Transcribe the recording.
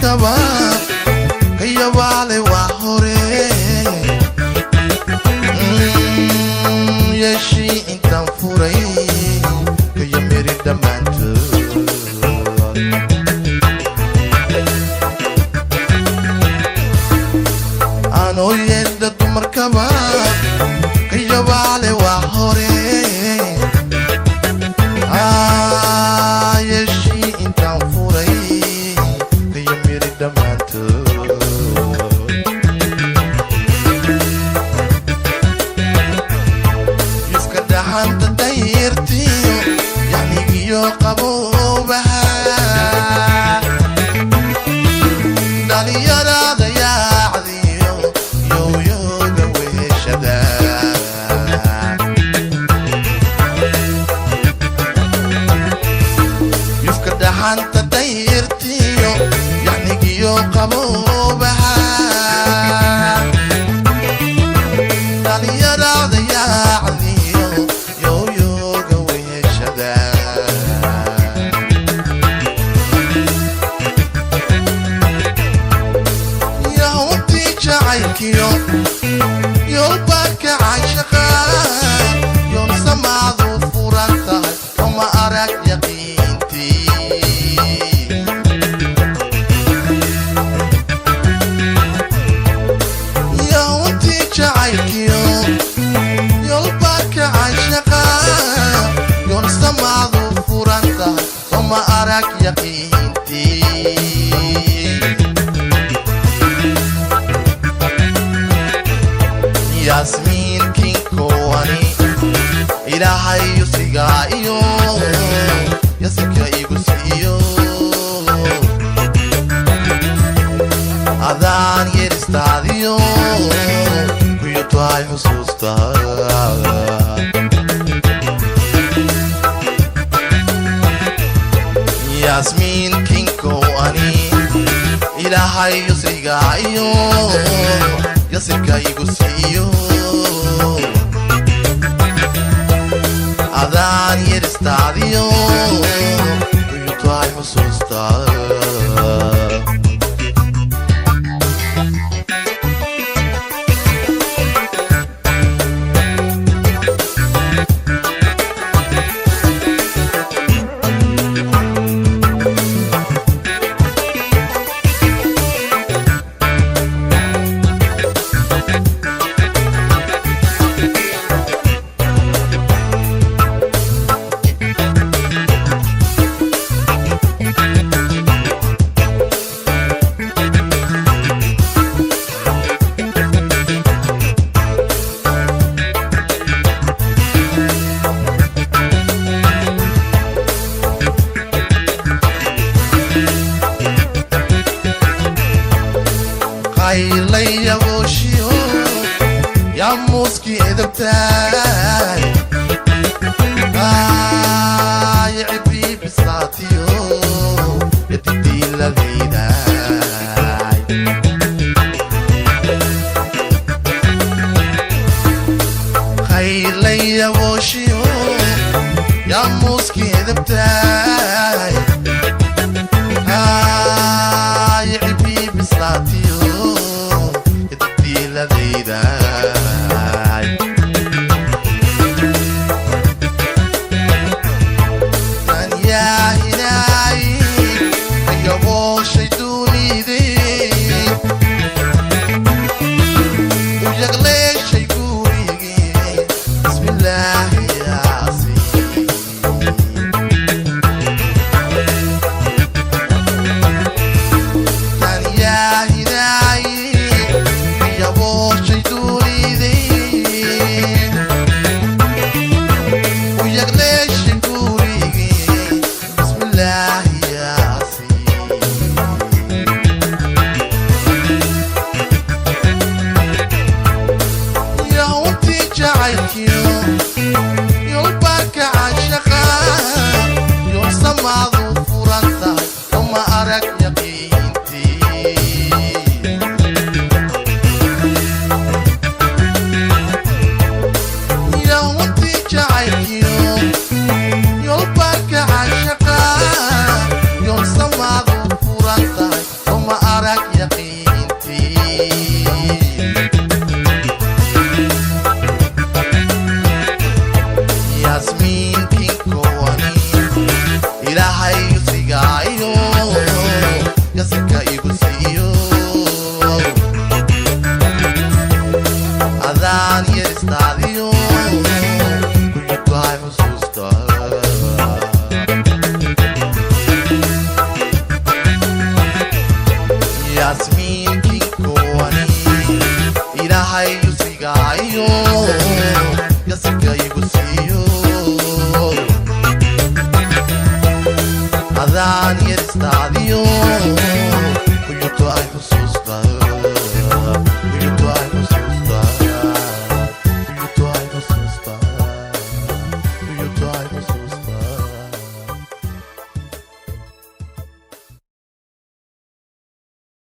dumarkaba kayabaale waa hore yeeshii intaan furay kaya miri dhammaantood anoo yeedha dumarkaba kayabaale waa hore yeeshii intaan furay kaya miri dhammaantood yufka dhaxanta dayirtiyo yacnigiyo qaboobaha dhalinyarada yaacdiyo yooyooga weeshada yufka dhaxanta dayirtiyo yacnigiyo qaboobaha dhalinyarada yaacdiyo yooyooga weeshada yahuntii jacaylkiyo yoolbaadka cayshaqa yool samaadu furan tahay oma arag yaqiintii yahuntii jacaylkiyo yoolbaadka cayshaqa yool samaadu furan tahay oma arag yaqiintii yasmiin kinkowani ilaahay yusigaa iyo yasika igu siiyo adaan yeeristaadiyo kuyo tahay xusuusta yasmiin kinkowani ilaahay yusigaa iyo yasika igu siiyo adaan yeeristaadiyo kuyo tahay xusuusta qaylayagooshiyo yaa muuskii edabtaay yicibii bisaatiyo yadidiiladaydaay qaylayagooshiyo yaa muuskii edabtaay yicibii bisaatiyo yadidiiladaydaay tan yaahinay ayagooshay duunidii u yagleeshay gurigii bismillaahi yaasiin tan yaahinay ayagooshay duunidii u yagleeshay gurigii bismillaahi yaasiin yahuntii jacaylkiyo yoolbaadka cayshaqa yool samaadu furan tahay oma arag yaqiintii yahuntii jacaylkiyo yoolbaadka cayshaqa yool samaadu furan tahay oma adaan yaristaadiyo